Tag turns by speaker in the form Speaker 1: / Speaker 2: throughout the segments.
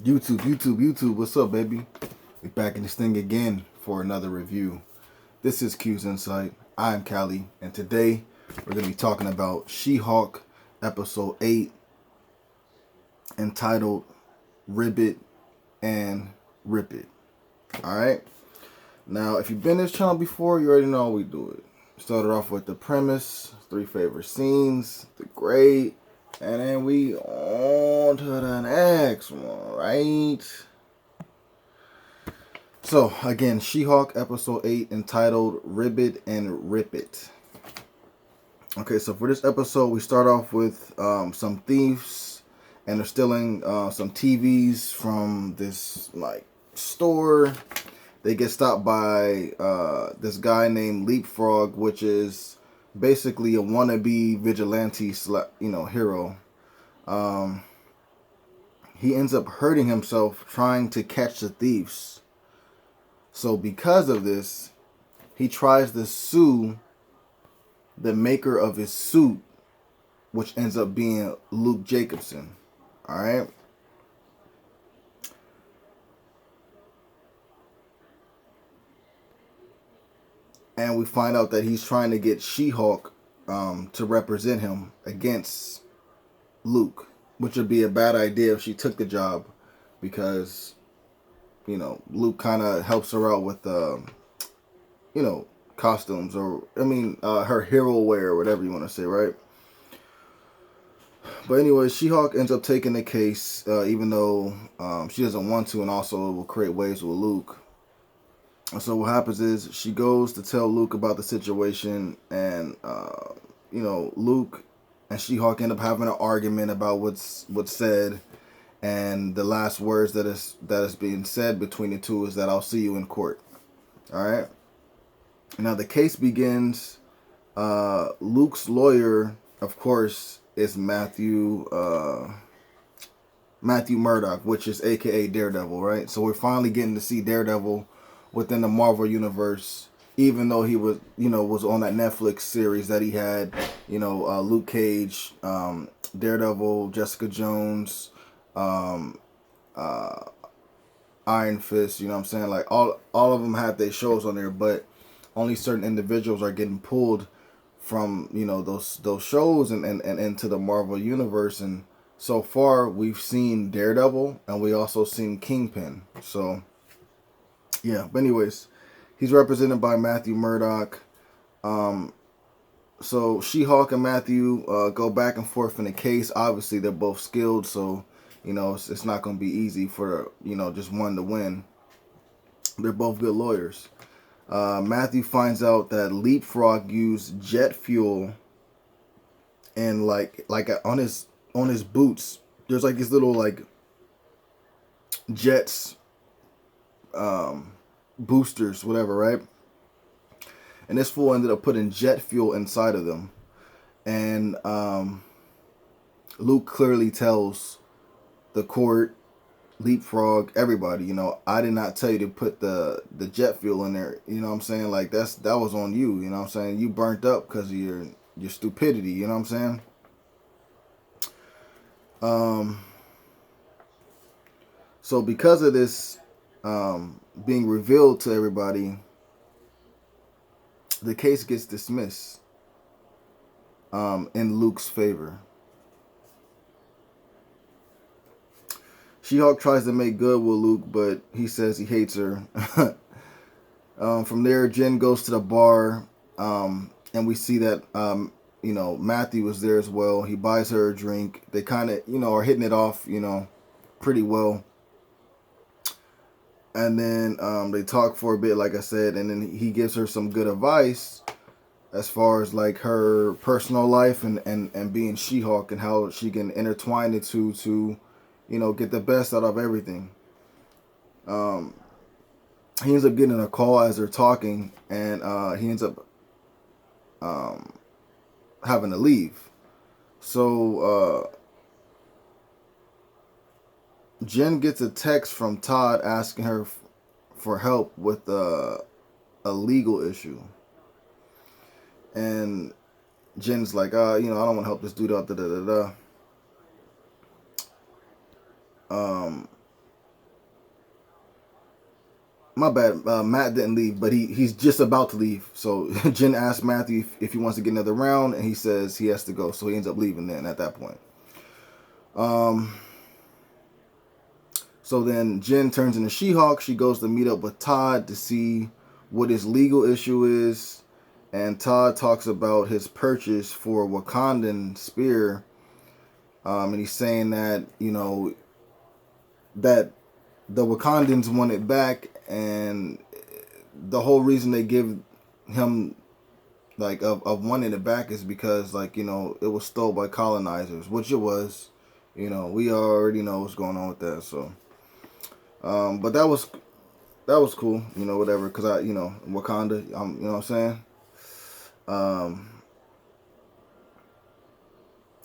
Speaker 1: YouTube, what's up, baby? We back in this thing again for another review. This is Q's Insight. I'm Callie, and today we're going to be talking about She-Hulk Episode 8, entitled Ribbit and Rip It. Alright? Now, if you've been to this channel before, you already know how we do it. Started off with the premise, 3 favorite scenes, the grade, and then we on to the next one, right? So, again, She-Hulk Episode 8, entitled Ribbit and Rip It. Okay, so for this episode, we start off with some thieves, and they're stealing some TVs from this, store. They get stopped by this guy named Leapfrog, which is basically a wannabe vigilante, hero. He ends up hurting himself trying to catch the thieves. So because of this, he tries to sue the maker of his suit, which ends up being Luke Jacobson. Alright? And we find out that he's trying to get She-Hulk to represent him against Luke, which would be a bad idea if she took the job, because, Luke kind of helps her out with, costumes, or, her hero wear, or whatever you want to say, right? But anyway, She-Hulk ends up taking the case, even though she doesn't want to, and also it will create waves with Luke. And so what happens is she goes to tell Luke about the situation, and Luke and She-Hulk end up having an argument about what's said, and the last words that is being said between the two is that "I'll see you in court." All right. Now the case begins. Luke's lawyer, of course, is Matthew Murdock, which is AKA Daredevil, right? So we're finally getting to see Daredevil within the Marvel universe, even though he was on that Netflix series that he had, Luke Cage, Daredevil, Jessica Jones, Iron Fist, you know what I'm saying? Like all of them had their shows on there, but only certain individuals are getting pulled from, those shows and into the Marvel universe. And so far we've seen Daredevil, and we also seen Kingpin. So yeah, but anyways, he's represented by Matthew Murdock. So She-Hulk and Matthew go back and forth in the case. Obviously, they're both skilled, so it's not going to be easy for just one to win. They're both good lawyers. Matthew finds out that Leapfrog used jet fuel, and on his boots, there's like these little jets, boosters, whatever, right? And this fool ended up putting jet fuel inside of them. And Luke clearly tells the court, Leapfrog, everybody, I did not tell you to put the jet fuel in there. You know what I'm saying? Like that was on you. You know what I'm saying? You burnt up because of your stupidity. You know what I'm saying? So because of this being revealed to everybody, the case gets dismissed in Luke's favor. She-Hulk tries to make good with Luke, but he says he hates her. From there, Jen goes to the bar, and we see that Matthew is there as well. He buys her a drink. They kind of are hitting it off pretty well. And then they talk for a bit, like I said, and then he gives her some good advice as far as like her personal life and being She-Hulk, and how she can intertwine the two to get the best out of everything. He ends up getting a call as they're talking, and he ends up having to leave. So Jen gets a text from Todd asking her for help with a legal issue. And Jen's like, I don't want to help this dude out, da da da da. My bad. Matt didn't leave, but he's just about to leave. So Jen asks Matthew if he wants to get another round, and he says he has to go. So he ends up leaving then at that point. So then Jen turns into She-Hulk. She goes to meet up with Todd to see what his legal issue is. And Todd talks about his purchase for a Wakandan spear. And he's saying that, that the Wakandans want it back. And the whole reason they give him, of wanting it back is because, it was stolen by colonizers, which it was. We already know what's going on with that, so... but that was cool, whatever, because Wakanda, you know what I'm saying?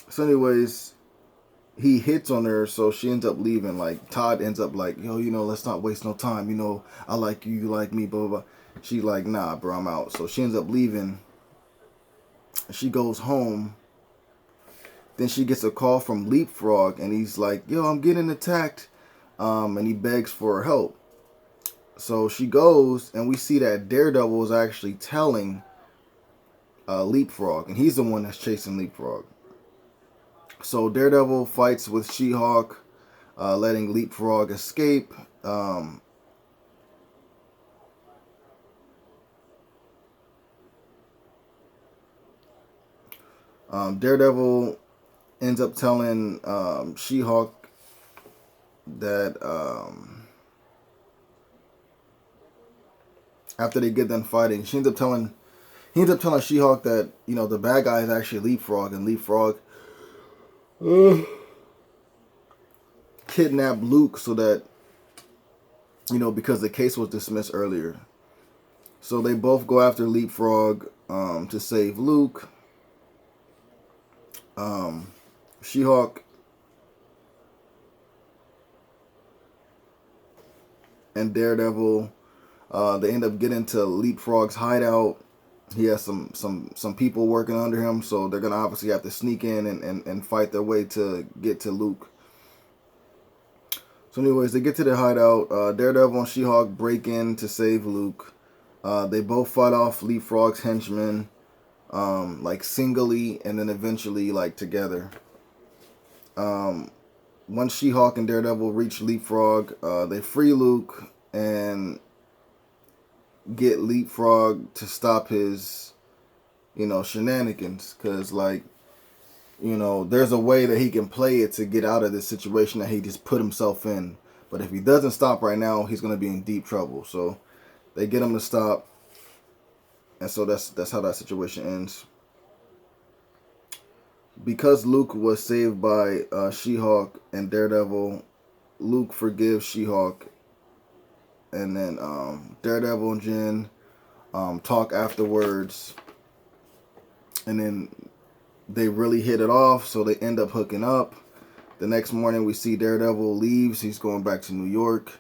Speaker 1: So anyways, he hits on her, so she ends up leaving. Like, Todd ends up like, yo, let's not waste no time. I like you, you like me, blah, blah, blah. She like, nah, bro, I'm out. So she ends up leaving. She goes home. Then she gets a call from Leapfrog, and he's like, yo, I'm getting attacked. And he begs for help. So she goes, and we see that Daredevil is actually telling Leapfrog, and he's the one that's chasing Leapfrog. So Daredevil fights with She-Hulk, letting Leapfrog escape. Daredevil ends up telling She-Hulk that after they get done fighting, he ends up telling She-Hulk that the bad guy is actually Leapfrog, and Leapfrog kidnapped Luke so that because the case was dismissed earlier. So they both go after Leapfrog to save Luke. She-Hulk and Daredevil, they end up getting to Leapfrog's hideout. He has some people working under him, so they're gonna obviously have to sneak in and fight their way to get to Luke. So anyways, they get to the hideout. Daredevil and She-Hulk break in to save Luke. They both fight off Leapfrog's henchmen, singly and then eventually together. Once She-Hulk and Daredevil reach Leapfrog, they free Luke and get Leapfrog to stop his, shenanigans. Because, there's a way that he can play it to get out of this situation that he just put himself in. But if he doesn't stop right now, he's going to be in deep trouble. So they get him to stop. And so that's how that situation ends. Because Luke was saved by She-Hulk and Daredevil, Luke forgives She-Hulk. And then Daredevil and Jen talk afterwards. And then they really hit it off, so they end up hooking up. The next morning, we see Daredevil leaves. He's going back to New York.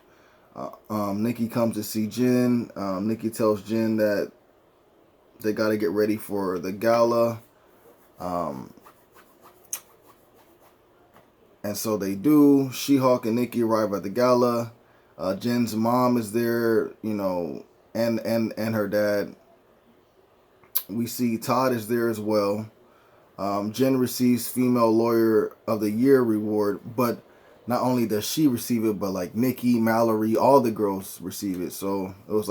Speaker 1: Nikki comes to see Jen. Nikki tells Jen that they got to get ready for the gala. And so they do. She-Hulk and Nikki arrive at the gala. Jen's mom is there, and her dad. We see Todd is there as well. Jen receives Female Lawyer of the Year reward, but not only does she receive it, but Nikki, Mallory, all the girls receive it. So it was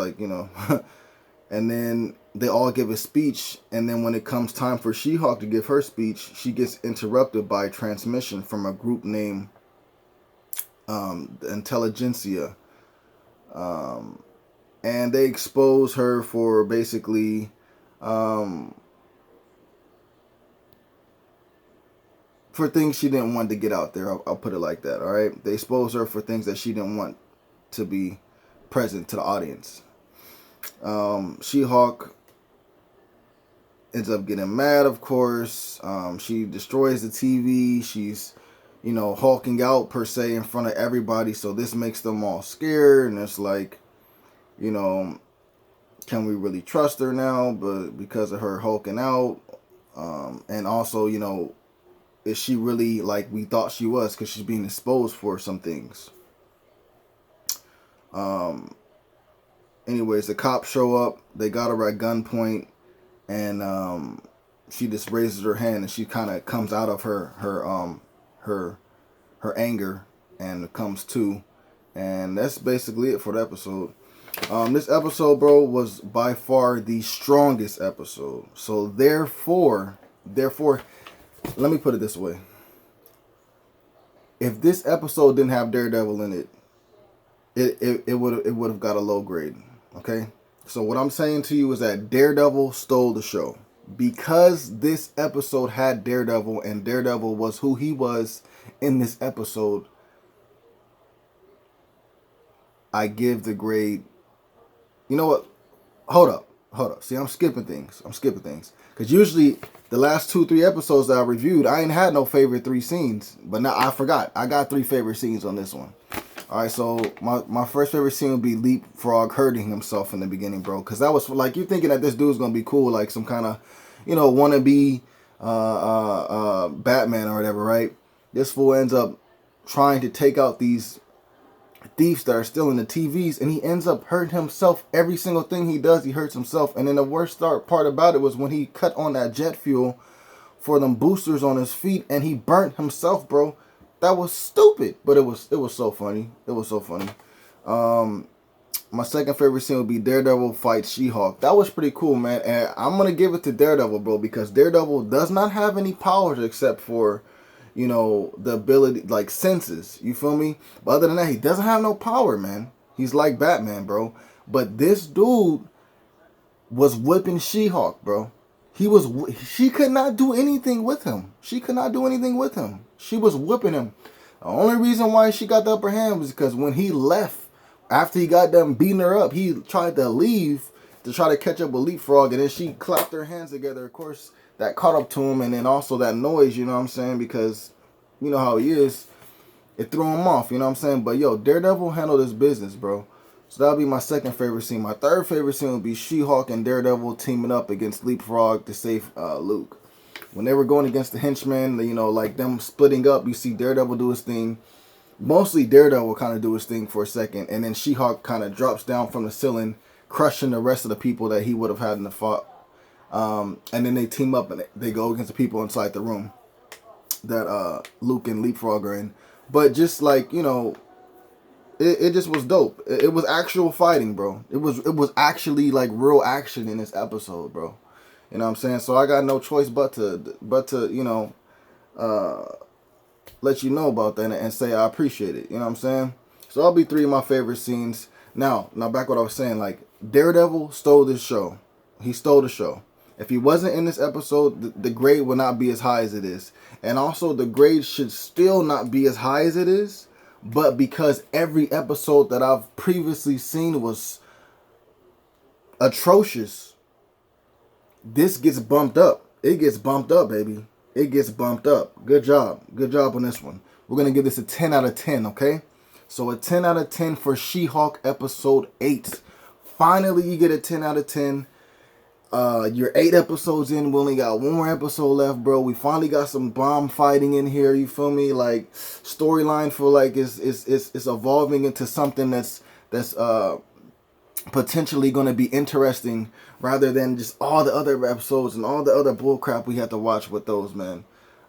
Speaker 1: and then they all give a speech, and then when it comes time for She-Hulk to give her speech, she gets interrupted by transmission from a group named Intelligentsia. And they expose her for basically for things she didn't want to get out there. I'll put it like that, all right? They expose her for things that she didn't want to be present to the audience. She-Hulk ends up getting mad, of course. She destroys the TV. She's, hulking out, per se, in front of everybody. So this makes them all scared. And it's can we really trust her now? But because of her hulking out. And also, is she really like we thought she was? Because she's being exposed for some things. anyways, the cops show up. They got her at gunpoint, and she just raises her hand, and she kind of comes out of her anger and comes to, and that's basically it for the episode. This episode, bro, was by far the strongest episode. So therefore, let me put it this way: if this episode didn't have Daredevil in it, it would have got a low grade. Okay, so what I'm saying to you is that Daredevil stole the show because this episode had Daredevil, and Daredevil was who he was in this episode. I give the grade. You know what? Hold up. See, I'm skipping things. Because usually the last 2-3 episodes that I reviewed, I ain't had no favorite 3 scenes. But now I forgot. I got 3 favorite scenes on this one. All right, so my first favorite scene would be Leapfrog hurting himself in the beginning, bro. Because that was like, you're thinking that this dude's going to be cool, like some kind of, wannabe Batman or whatever, right? This fool ends up trying to take out these thieves that are still in the TVs, and he ends up hurting himself. Every single thing he does, he hurts himself. And then the worst part about it was when he cut on that jet fuel for them boosters on his feet, and he burnt himself, bro. That was stupid, but it was so funny. It was so funny. My second favorite scene would be Daredevil fights She-Hulk. That was pretty cool, man. And I'm gonna give it to Daredevil, bro, because Daredevil does not have any powers except for, the ability, like senses. You feel me? But other than that, he doesn't have no power, man. He's like Batman, bro. But this dude was whipping She-Hulk, bro. She could not do anything with him. She was whipping him. The only reason why she got the upper hand was because when he left, after he got done beating her up, he tried to leave to try to catch up with Leapfrog, and then she clapped her hands together. Of course, that caught up to him, and then also that noise, you know what I'm saying? Because you know how he is. It threw him off, you know what I'm saying? But yo, Daredevil handled his business, bro. So that'll be my second favorite scene. My third favorite scene would be She-Hulk and Daredevil teaming up against Leapfrog to save Luke. When they were going against the henchmen, like them splitting up, you see Daredevil do his thing. Mostly Daredevil kind of do his thing for a second, and then She-Hulk kind of drops down from the ceiling, crushing the rest of the people that he would have had in the fight. And then they team up and they go against the people inside the room that Luke and Leapfrog are in. But just like, it just was dope. It was actual fighting, bro. It was actually like real action in this episode, bro. You know what I'm saying? So I got no choice but to let you know about that and say I appreciate it. You know what I'm saying? So that'll be 3 of my favorite scenes. Now back what I was saying, like Daredevil stole this show. He stole the show. If he wasn't in this episode, the grade would not be as high as it is. And also the grade should still not be as high as it is. But because every episode that I've previously seen was atrocious, this gets bumped up. It gets bumped up, baby. It gets bumped up. Good job. Good job on this one. We're going to give this a 10 out of 10, okay? So a 10 out of 10 for She-Hulk episode 8. Finally, you get a 10 out of 10. You're 8 episodes in. We only got 1 more episode left, bro. We finally got some bomb fighting in here. You feel me? Like storyline for like it's evolving into something that's potentially going to be interesting rather than just all the other episodes and all the other bullcrap we had to watch with those, man.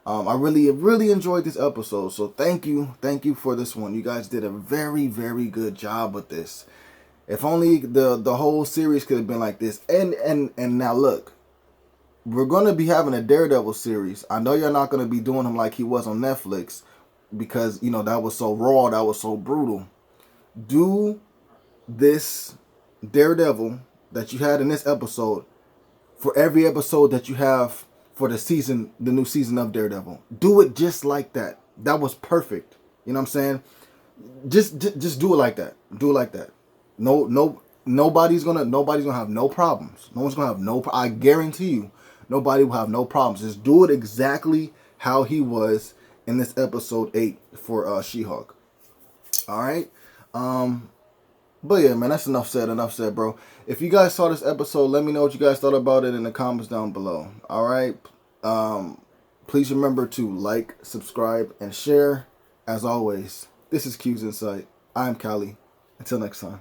Speaker 1: I really enjoyed this episode. So thank you for this one. You guys did a very, very good job with this. If only the whole series could have been like this. And now look, we're going to be having a Daredevil series. I know you're not going to be doing him like he was on Netflix because, that was so raw, that was so brutal. Do this Daredevil that you had in this episode for every episode that you have for the new season of Daredevil. Do it just like that. That was perfect. You know what I'm saying? Just do it like that. Do it like that. Nobody's gonna have no problems. No one's gonna have I guarantee you, nobody will have no problems. Just do it exactly how he was in this episode 8 for She-Hulk. All right. But yeah, man, that's enough said, bro. If you guys saw this episode, let me know what you guys thought about it in the comments down below. All right. Please remember to like, subscribe, and share. As always, this is Q's Insight. I'm Callie. Until next time.